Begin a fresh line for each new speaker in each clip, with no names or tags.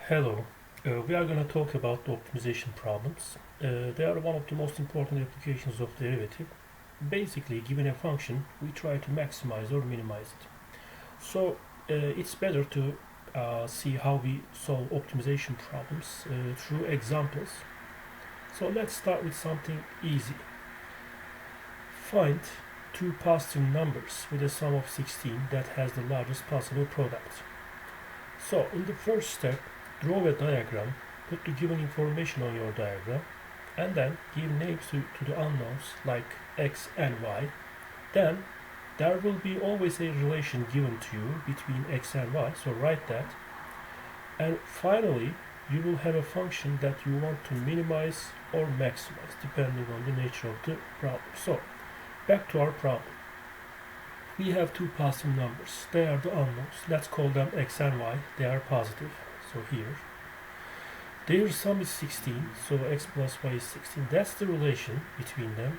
Hello, we are going to talk about the optimization problems. They are one of the most important applications of derivative. Basically, given a function, we try to maximize or minimize it. So it's better to see how we solve optimization problems through examples. So let's start with something easy. Find two positive numbers with a sum of 16 that has the largest possible product. So in the first step, draw a diagram, put the given information on your diagram, and then give names to the unknowns like x and y. Then there will be always a relation given to you between x and y, so write that. And finally, you will have a function that you want to minimize or maximize depending on the nature of the problem. So back to our problem. We have two positive numbers. They are the unknowns. Let's call them x and y. They are positive. So here, their sum is 16, so x plus y is 16. That's the relation between them.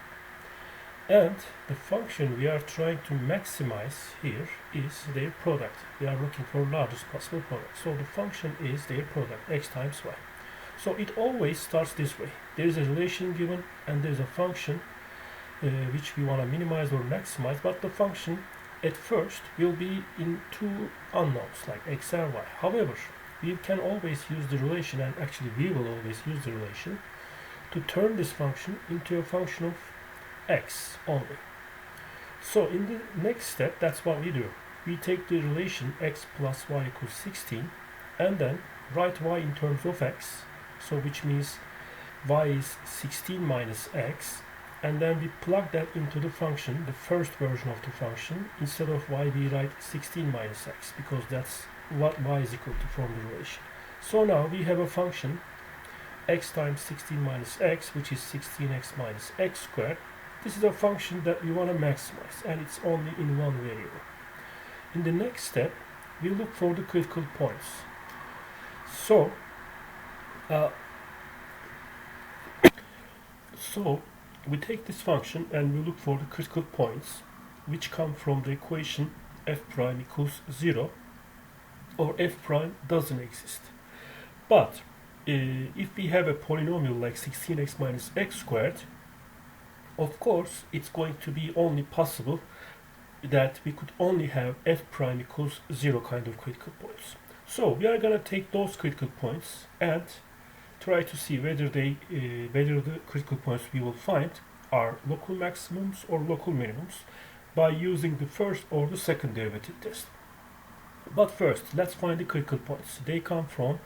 And the function we are trying to maximize here is their product. We are looking for largest possible product. So the function is their product, x times y. So it always starts this way. There is a relation given and there is a function which we want to minimize or maximize, but the function at first will be in two unknowns like x and y. However, we can always use the relation, and actually we will always use the relation to turn this function into a function of x only. So in the next step, that's what we do. We take the relation x plus y equals 16 and then write y in terms of x, so which means y is 16 minus x, and then we plug that into the function, the first version of the function. Instead of y, we write 16 minus x because that's what y is equal to from the relation. So now we have a function x times 16 minus x, which is 16x minus x squared. This is a function that we want to maximize, and it's only in one variable. In the next step, we look for the critical points. So we take this function and we look for the critical points which come from the equation f prime equals 0, or f prime doesn't exist. But if we have a polynomial like 16x minus x squared, of course it's going to be only possible that we could only have f prime equals 0 kind of critical points. So we are going to take those critical points and try to see whether the critical points we will find are local maximums or local minimums by using the first or the second derivative test. But first, let's find the critical points. They come from,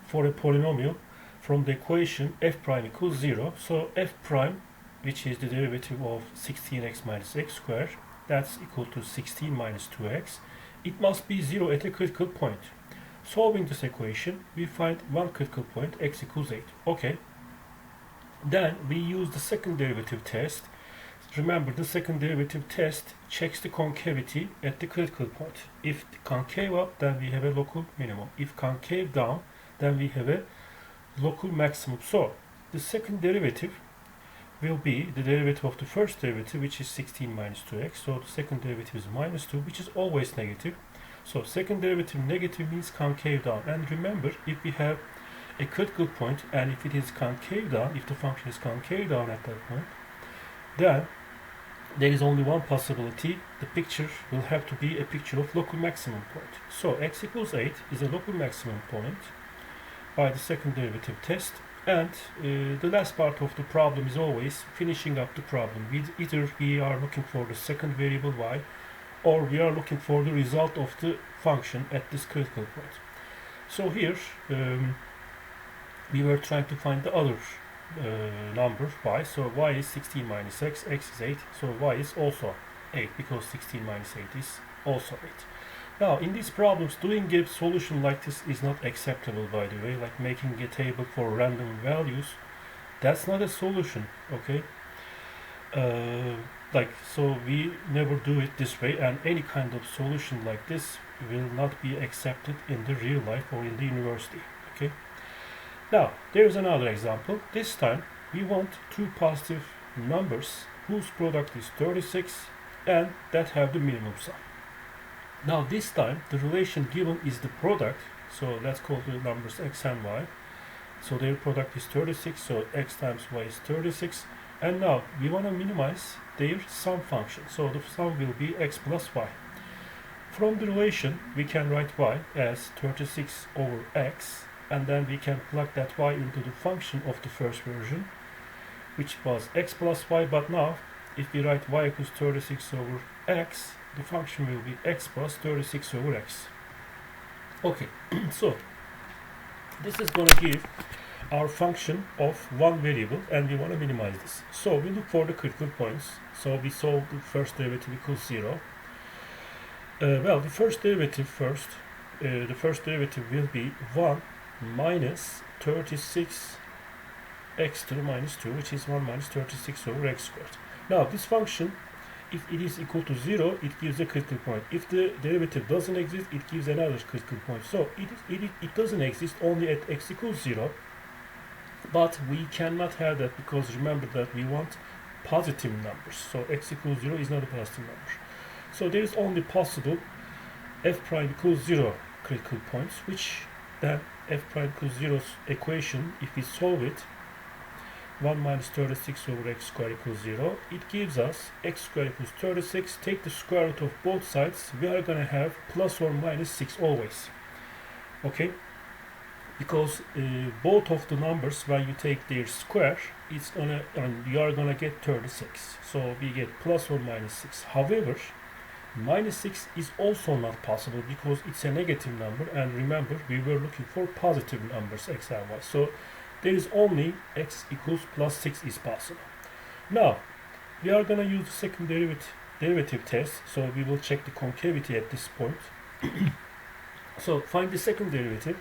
for a polynomial, from the equation f prime equals 0. So f prime, which is the derivative of 16x minus x squared, that's equal to 16 minus 2x. It must be 0 at a critical point. Solving this equation, we find one critical point, x equals 8. Okay. Then we use the second derivative test. Remember, the second derivative test checks the concavity at the critical point. If concave up, then we have a local minimum. If concave down, then we have a local maximum. So the second derivative will be the derivative of the first derivative, which is 16 minus 2x. So the second derivative is minus 2, which is always negative. So second derivative negative means concave down. And remember, if we have a critical point and if it is concave down, if the function is concave down at that point, then there is only one possibility. The picture will have to be a picture of local maximum point. So x equals 8 is a local maximum point by the second derivative test. And the last part of the problem is always finishing up the problem. Either we are looking for the second variable y, or we are looking for the result of the function at this critical point. So here we were trying to find the other number y. So y is 16 minus x, x is 8, so y is also 8 because 16 minus 8 is also 8. Now in these problems, doing a solution like this is not acceptable, by the way, like making a table for random values. That's not a solution, okay? So we never do it this way, and any kind of solution like this will not be accepted in the real life or in the university, okay? Now, there's another example. This time, we want two positive numbers whose product is 36 and that have the minimum sum. Now, this time, the relation given is the product, So let's call the numbers x and y. So their product is 36, so x times y is 36. And now we want to minimize their sum function. So the sum will be x plus y. From the relation, we can write y as 36 over x, and then we can plug that y into the function of the first version, which was x plus y, but now if we write y equals 36 over x, the function will be x plus 36 over x. Okay, so this is going to give our function of one variable, and we want to minimize this. So we look for the critical points. So we solve the first derivative equals 0. Well, the first derivative will be 1 minus 36 x to the minus 2, which is 1 minus 36 over x squared. Now this function, if it is equal to 0, it gives a critical point. If the derivative doesn't exist, it gives another critical point. So it doesn't exist only at x equals 0, but we cannot have that, because remember that we want positive numbers. So x equals 0 is not a positive number. So there is only possible f prime equals 0 critical points, which then f prime equals 0's equation, if we solve it, 1 minus 36 over x squared equals 0, it gives us x squared equals 36. Take the square root of both sides, we are going to have plus or minus 6 always. Okay, because both of the numbers, when you take their square, it's gonna, and you are gonna get 36. So we get plus or minus 6. However, minus 6 is also not possible because it's a negative number, and remember we were looking for positive numbers x and y. So there is only x equals plus 6 is possible. Now we are going to use the second derivative test, so we will check the concavity at this point. So find the second derivative.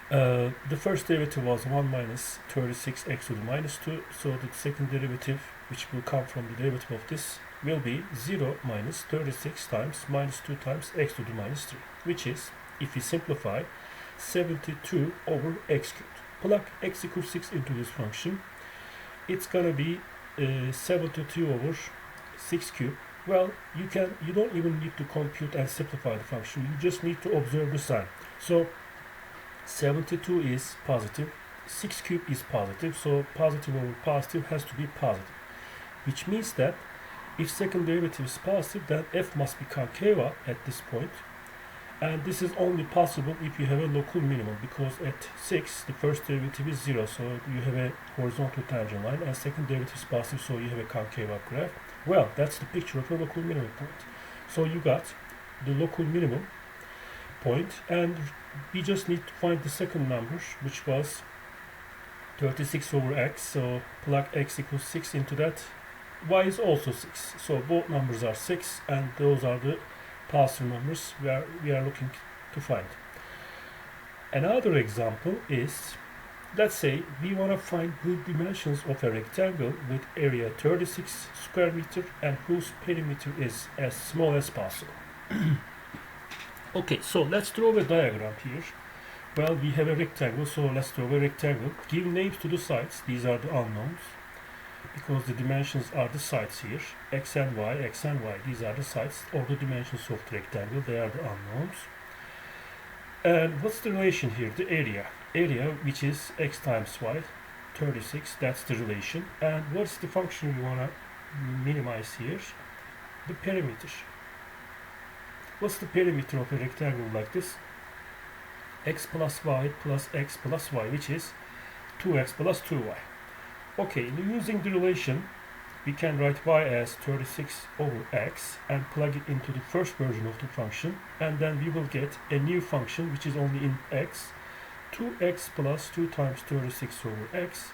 The first derivative was 1 minus 36x to the minus 2, so the second derivative, which will come from the derivative of this, will be 0 minus 36 times minus 2 times x to the minus 3, which is, if we simplify, 72 over x cubed. Plug x equals 6 into this function. It's gonna be 72 over 6 cubed. Well, you don't even need to compute and simplify the function. You just need to observe the sign. So 72 is positive, 6 cubed is positive, so positive over positive has to be positive, which means that if second derivative is positive, then f must be concave at this point. And this is only possible if you have a local minimum, because at 6 the first derivative is 0, so you have a horizontal tangent line, and second derivative is positive, so you have a concave up graph. Well, that's the picture of a local minimum point. So you got the local minimum point, and we just need to find the second number, which was 36 over x. So plug x equals 6 into that. Y is also 6, so both numbers are 6, and those are the positive numbers we are looking to find. Another example is, let's say we want to find the dimensions of a rectangle with area 36 square meter and whose perimeter is as small as possible. Okay, so let's draw a diagram here. Well, we have a rectangle, so let's draw a rectangle. Give names to the sides. These are the unknowns, because the dimensions are the sides here, x and y, these are the sides, or the dimensions of the rectangle, they are the unknowns. And what's the relation here? The area, which is x times y, 36, that's the relation. And what's the function we want to minimize here? The perimeter. What's the perimeter of a rectangle like this? X plus y plus x plus y, which is 2x plus 2y. Okay, using the relation, we can write y as 36 over x and plug it into the first version of the function, and then we will get a new function which is only in x. 2x plus 2 times 36 over x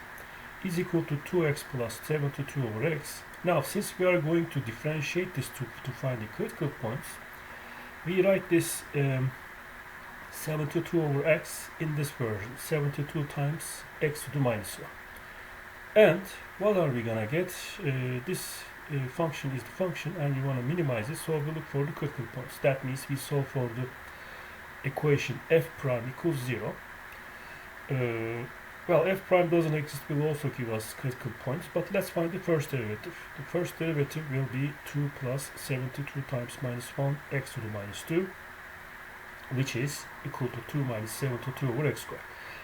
is equal to 2x plus 72 over x. Now, since we are going to differentiate this to find the critical points, we write this 72 over x in this version, 72 times x to the minus 1. And what are we gonna get? This function is the function, and we want to minimize it, so we look for the critical points. That means we solve for the equation f prime equals 0. Well, f prime doesn't exist, will also give us critical points, but let's find the first derivative. The first derivative will be 2 plus 72 times minus 1 x to the minus 2. which is equal to 2 minus 7 to 2 over x squared.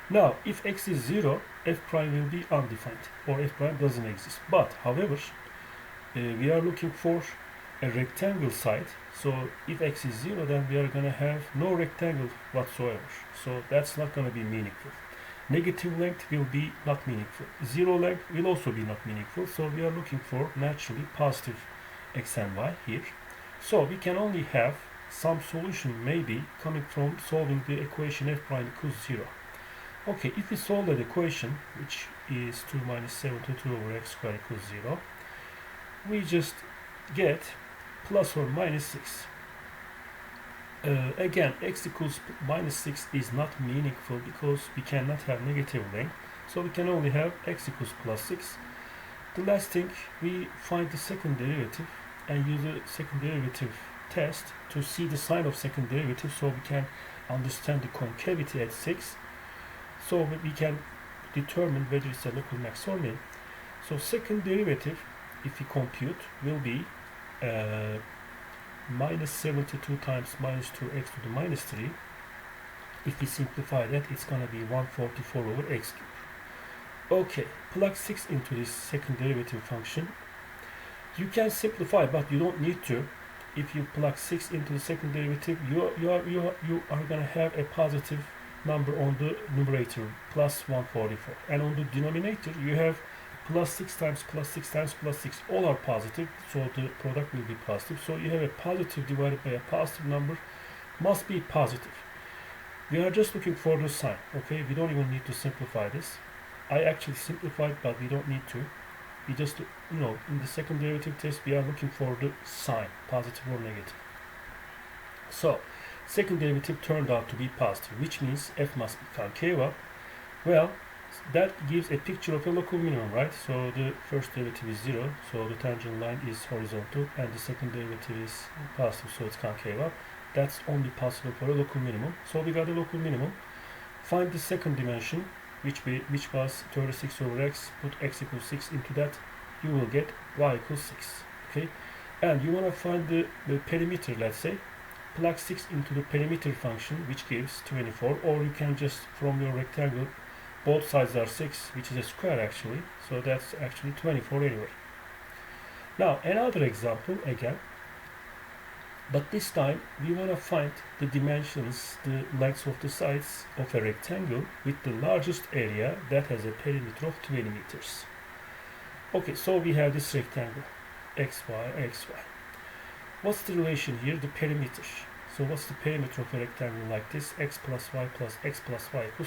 Now, if x is 0, f prime will be undefined, or f prime doesn't exist. But, however, we are looking for a rectangle side. So, if x is 0, then we are going to have no rectangle whatsoever. So, that's not going to be meaningful. Negative length will be not meaningful. Zero length will also be not meaningful. So, we are looking for naturally positive x and y here. So, we can only have some solution maybe coming from solving the equation f prime equals 0. Okay, if we solve that equation, which is 2 minus 7 to 2 over x squared equals 0, we just get plus or minus 6. Again, x equals minus 6 is not meaningful because we cannot have negative length, so we can only have x equals plus 6. The last thing, we find the second derivative and use the second derivative test to see the sign of second derivative, so we can understand the concavity at 6, so we can determine whether it's a local max or min. So second derivative, if we compute, will be minus 72 times minus 2x to the minus 3. If we simplify that, it's going to be 144 over x cubed. Okay, plug 6 into this second derivative function. You can simplify, but you don't need to. If you plug 6 into the second derivative, you are going to have a positive number on the numerator, plus 144. And on the denominator, you have plus 6 times plus 6 times plus 6. All are positive, so the product will be positive. So you have a positive divided by a positive number, must be positive. We are just looking for the sign, okay? We don't even need to simplify this. I actually simplified, but we don't need to. We just, in the second derivative test, we are looking for the sign, positive or negative. So, second derivative turned out to be positive, which means f must be concave up. Well, that gives a picture of a local minimum, right? So the first derivative is 0, so the tangent line is horizontal, and the second derivative is positive, so it's concave up. That's only possible for a local minimum. So we got a local minimum. Find the second dimension, which was 36 over x. Put x equals 6 into that. You will get y equals 6. Okay, and you want to find the perimeter. Let's say plug 6 into the perimeter function, which gives 24. Or you can just, from your rectangle, both sides are 6, which is a square actually. So that's actually 24 anyway. Now another example again. But this time we want to find the dimensions, the lengths of the sides of a rectangle with the largest area that has a perimeter of 20 meters. Okay, so we have this rectangle, xy, xy. What's the relation here? The perimeter. So what's the perimeter of a rectangle like this? X plus y equals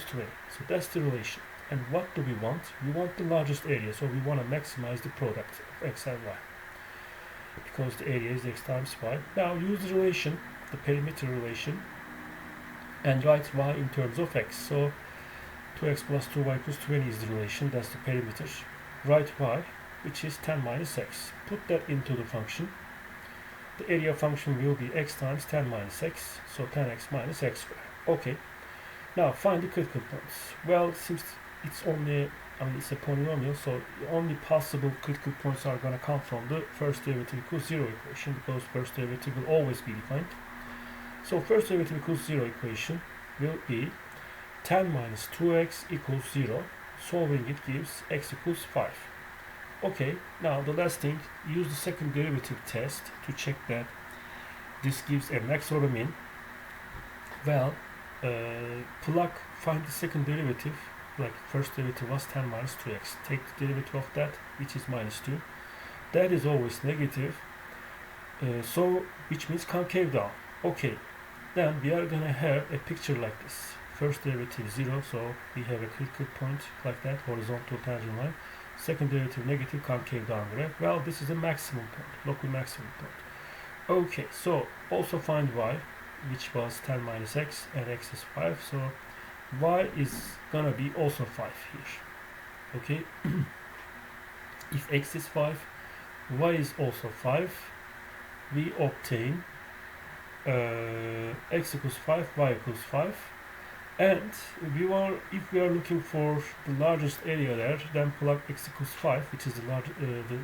20. So that's the relation. And what do we want? We want the largest area, so we want to maximize the product of x and y, because the area is x times y. Now use the relation, the perimeter relation, and write y in terms of x. So 2x plus 2y equals 20 is the relation, that's the perimeter. Write y, which is 10 minus x. Put that into the function. The area function will be x times 10 minus x, so 10x minus x squared. Okay, now find the critical points. Well, since it's only, it's a polynomial, so the only possible critical points are going to come from the first derivative equals 0 equation, because first derivative will always be defined. So first derivative equals 0 equation will be 10 minus 2x equals 0. Solving it gives x equals 5. Okay, now the last thing, use the second derivative test to check that this gives a max or a min. Well, find the second derivative. Like first derivative was 10 minus 2x. Take the derivative of that, which is minus 2. That is always negative. So, which means concave down. Okay, then we are going to have a picture like this. First derivative 0, so we have a critical point like that, horizontal tangent line. Second derivative negative, concave down graph. Well, this is a maximum point, local maximum point. Okay, so also find y, which was 10 minus x, and x is 5. So y is gonna be also 5 here. Okay, if x is 5, y is also 5, we obtain x equals 5, y equals 5. And if we are looking for the largest area there, then plug x equals 5, which is the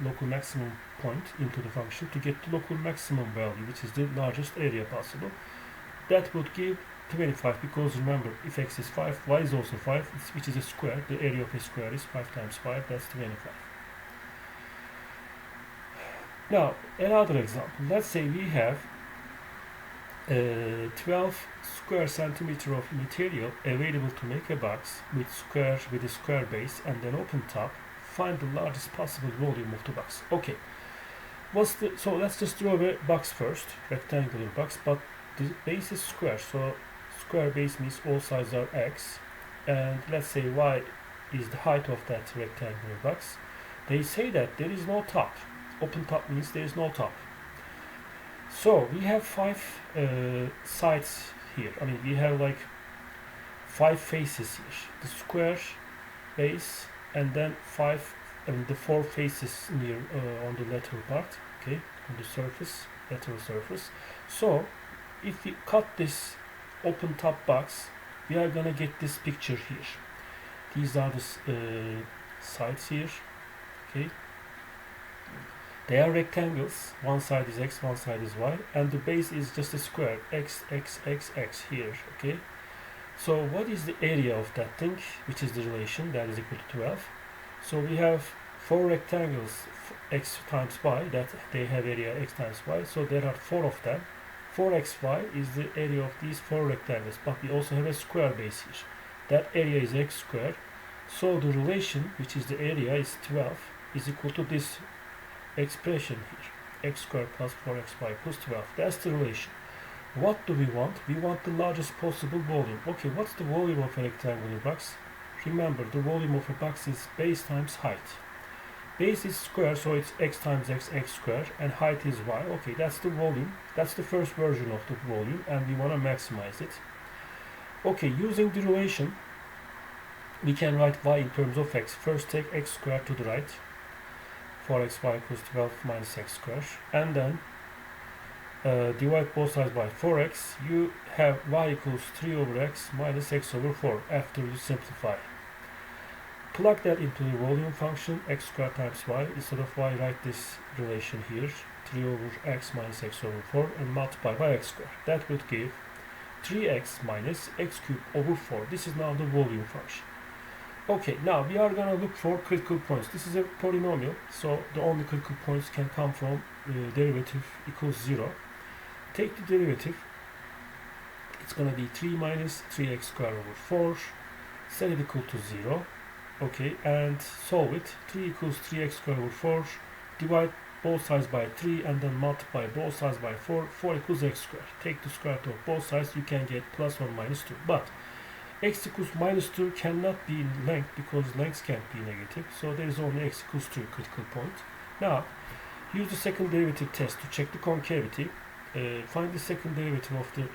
local maximum point, into the function to get the local maximum value, which is the largest area possible. That would give 25, because remember, if x is 5, y is also 5, which is a square. The area of a square is 5 times 5, that's 25. Now, another example. Let's say we have 12 square centimeter of material available to make a box with a square base and an open top. Find the largest possible volume of the box. Okay. So let's just draw a box first, rectangular box, but the base is square, so square base means all sides are x, and let's say y is the height of that rectangular box. They say that there is no top. Open top means there is no top. So we have 5 sides here. I mean, we have like 5 faces here. The square base, and then 4 faces near on the lateral part, okay, on the surface, lateral surface. So if we cut this open top box, we are gonna get this picture here. These are the sides here, okay. They are rectangles. One side is x, one side is y, and the base is just a square, x, x, x, x here, okay. So what is the area of that thing, which is the relation that is equal to 12? So we have 4 rectangles, x times y, that they have area x times y, so there are 4 of them. 4xy is the area of these 4 rectangles, but we also have a square base here. That area is x squared, so the relation, which is the area, is 12, is equal to this expression here, x squared plus 4xy plus 12. That's the relation. What do we want? We want the largest possible volume. Okay, what's the volume of a rectangular box? Remember, the volume of a box is base times height. Base is square, so it's x times x, x squared, and height is y. Okay, that's the volume. That's the first version of the volume, and we want to maximize it. Okay, using the relation, we can write y in terms of x. First take x squared to the right, 4xy equals 12 minus x squared, and then divide both sides by 4x. You have y equals 3 over x minus x over 4 after you simplify. Plug that into the volume function, x squared times y. Instead of y, write this relation here, 3 over x minus x over 4, and multiply by x squared. That would give 3x minus x cubed over 4. This is now the volume function. Okay, now we are going to look for critical points. This is a polynomial, so the only critical points can come from derivative equals 0. Take the derivative. It's going to be 3 minus 3x squared over 4. Set it equal to 0. Okay, and solve it. 3 equals 3x squared over 4. Divide both sides by 3 and then multiply both sides by 4. 4 equals x squared. Take the square root of both sides. You can get plus or minus 2. But x equals minus 2 cannot be in length because lengths can't be negative. So there is only x equals 2 critical point. Now, use the second derivative test to check the concavity. Find the second derivative of the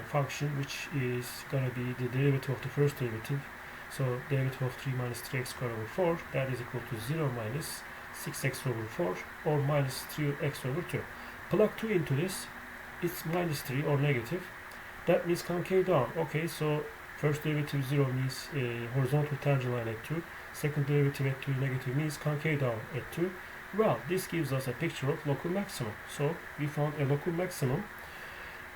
function, which is going to be the derivative of the first derivative. So derivative of 3 minus 3x squared over 4, that is equal to 0 minus 6x over 4, or minus 3x over 2. Plug 2 into this, it's minus 3 or negative. That means concave down. Okay, so first derivative 0 means horizontal tangent line at 2. Second derivative at 2 negative means concave down at 2. Well, this gives us a picture of local maximum. So we found a local maximum,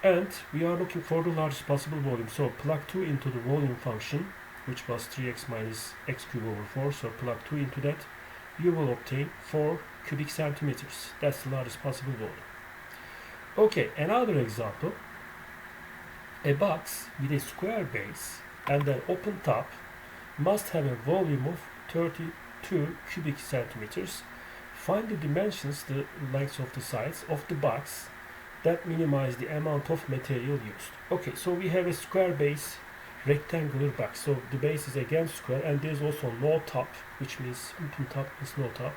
and we are looking for the largest possible volume. So plug 2 into the volume function, which was 3x minus x cubed over 4. So plug 2 into that. You will obtain 4 cubic centimeters. That's the largest possible volume. Okay, another example. A box with a square base and an open top must have a volume of 32 cubic centimeters. Find the dimensions, the lengths of the sides of the box that minimize the amount of material used. Okay, so we have a square base rectangular box. So the base is again square, and there's also no top, which means open top is no top.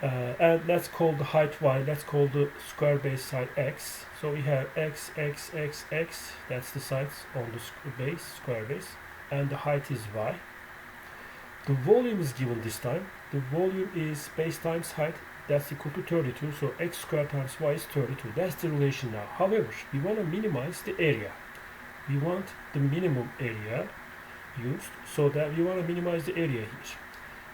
And let's call the height y, let's call the square base side x. So we have x, x, x, x, that's the sides on the base, square base, and the height is y. The volume is given this time. The volume is base times height, that's equal to 32, so x squared times y is 32. That's the relation now. However, we want to minimize the area. We want the minimum area used, so that we want to minimize the area here.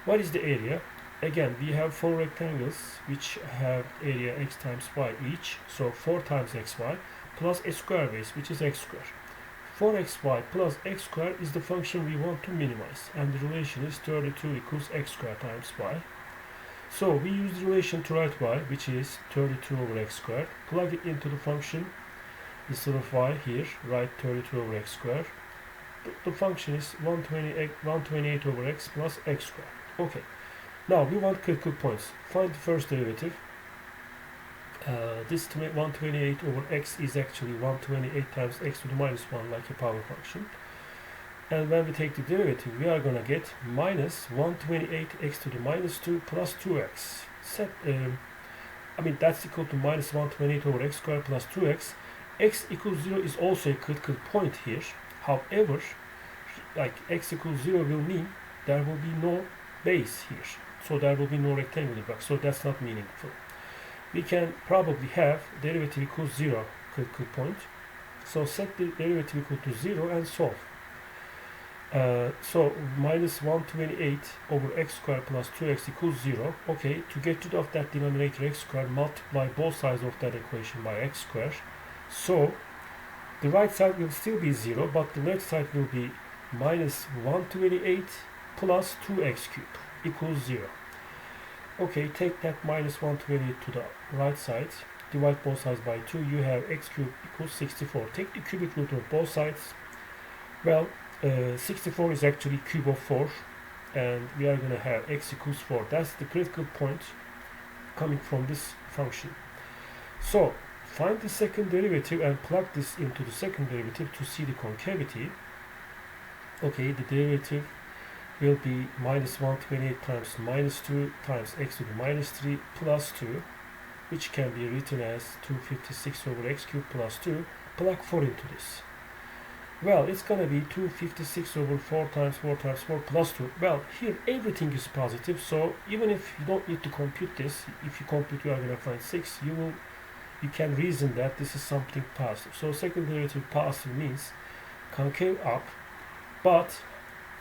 What is the area? Again, we have 4 rectangles which have area x times y each, so 4 times xy plus a square base, which is x squared. 4xy plus x squared is the function we want to minimize, and the relation is 32 equals x squared times y. So we use the relation to write y, which is 32 over x squared. Plug it into the function instead of y here, write 32 over x squared. The function is 128 over x plus x squared. Okay, now we want critical points. Find the first derivative. This 128 over x is actually 128 times x to the minus 1, like a power function. And when we take the derivative, we are going to get minus 128x to the minus 2 plus 2x. That's equal to minus 128 over x squared plus 2x. X equals 0 is also a critical point here. However, like x equals 0 will mean there will be no base here. So there will be no rectangular box. So that's not meaningful. We can probably have derivative equals 0 critical point. So set the derivative equal to 0 and solve. So minus 128 over x squared plus 2x equals 0. Okay, to get rid of that denominator x squared, multiply both sides of that equation by x squared. So the right side will still be 0, but the left side will be minus 128 plus 2x cubed equals 0. Okay, take that minus 128 to the right side, divide both sides by 2, you have x cubed equals 64. Take the cubic root of both sides. Well, 64 is actually cube of 4, and we are going to have x equals 4. That's the critical point coming from this function. So, find the second derivative and plug this into the second derivative to see the concavity. Okay, the derivative will be minus 128 times minus 2 times x to the minus 3 plus 2, which can be written as 256 over x cubed plus 2. Plug 4 into this. Well, it's going to be 256 over 4 times 4 times 4 plus 2. Well, here everything is positive, so even if you don't need to compute this, if you compute you are going to find 6, you can reason that this is something positive. So second derivative positive means concave up, but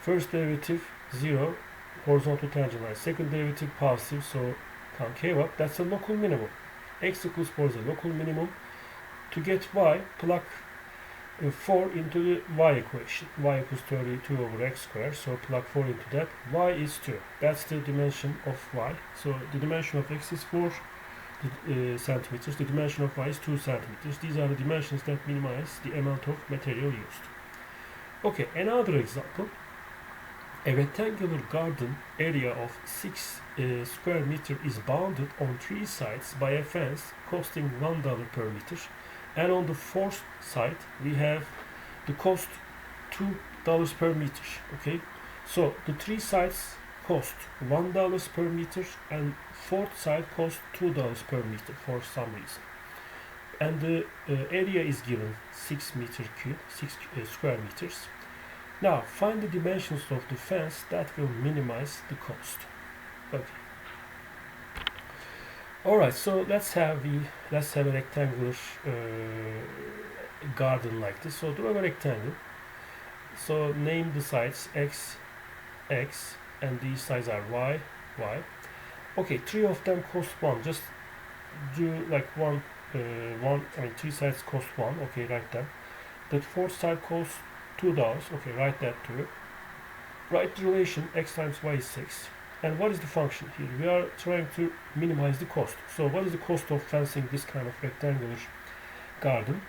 first derivative 0, horizontal tangent line. Second derivative positive, so concave up. That's a local minimum. X equals 4 is a local minimum. To get y, plug 4 into the y equation. Y equals 32 over x squared, so plug 4 into that. Y is 2. That's the dimension of y. So the dimension of x is 4 centimeters. The dimension of y is 2 centimeters. These are the dimensions that minimize the amount of material used. Okay, another example. A rectangular garden area of 6 square meter is bounded on 3 sides by a fence costing $1 per meter, and on the fourth side we have the cost $2 per meter. Okay, so the 3 sides cost $1 per meter and fourth side cost $2 per meter for some reason, and the area is given 6 meter cube, 6 square meters. Now find the dimensions of the fence that will minimize the cost. Okay. Alright, so let's have a rectangular garden like this. So draw a rectangle. So name the sides x, x, and these sides are y, y. Okay, 3 of them cost 1. Just do like 3 sides cost 1. Okay, write that. The fourth side costs $2. Okay, write that too. Write the relation x times y is 6. And what is the function here? We are trying to minimize the cost. So what is the cost of fencing this kind of rectangular garden?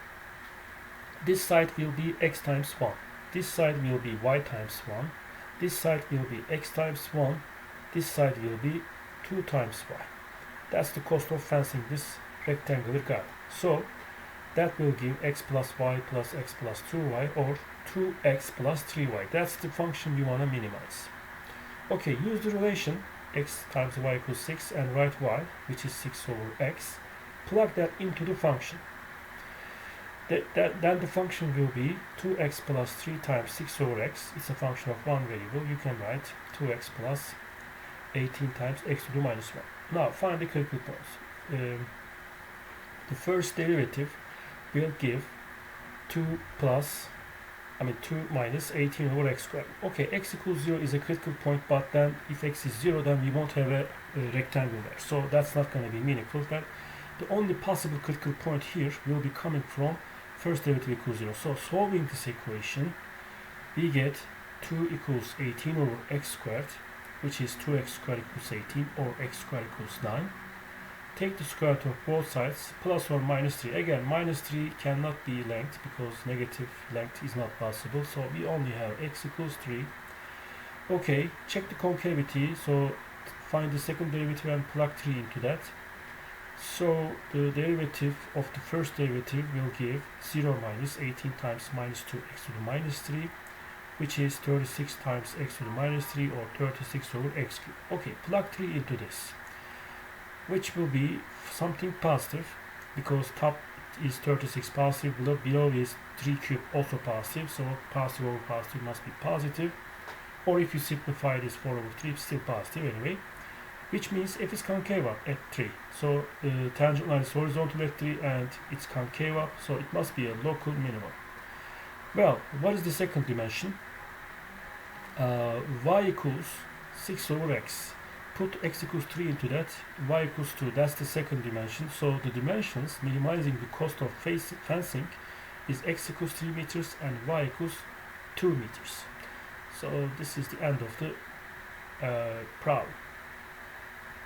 This side will be x times 1. This side will be y times 1. This side will be x times 1. This side will be 2 times y. That's the cost of fencing this rectangular garden. So that will give x plus y plus x plus 2y, or 2x plus 3y. That's the function you want to minimize. Okay, use the relation x times y equals 6 and write y, which is 6 over x. Plug that into the function. Then the function will be 2x plus 3 times 6 over x. It's a function of one variable. You can write 2x plus 18 times x to the minus 1. Now find the critical points. The first derivative will give 2 minus 18 over x squared. Okay, x equals 0 is a critical point, but then if x is 0, then we won't have a rectangle there. So that's not going to be meaningful. Then the only possible critical point here will be coming from first derivative equals 0. So solving this equation, we get 2 equals 18 over x squared, which is 2x squared equals 18, or x squared equals 9. Take the square root of both sides, plus or minus 3. Again, minus 3 cannot be length because negative length is not possible. So we only have x equals 3. Okay, check the concavity. So find the second derivative and plug 3 into that. So the derivative of the first derivative will give 0 minus 18 times minus 2x to the minus 3, which is 36 times x to the minus 3, or 36 over x cubed. Okay, plug 3 into this, which will be something positive because top is 36 positive, below is 3 cubed also positive, so positive over positive must be positive. Or if you simplify this 4 over 3, it's still positive anyway, which means f is concave up at 3. So the tangent line is horizontal at 3 and it's concave up, so it must be a local minimum. Well, what is the second dimension? Y equals 6 over x. Put x equals 3 into that, y equals 2, that's the second dimension. So the dimensions, minimizing the cost of fencing, is x equals 3 meters and y equals 2 meters. So this is the end of the problem.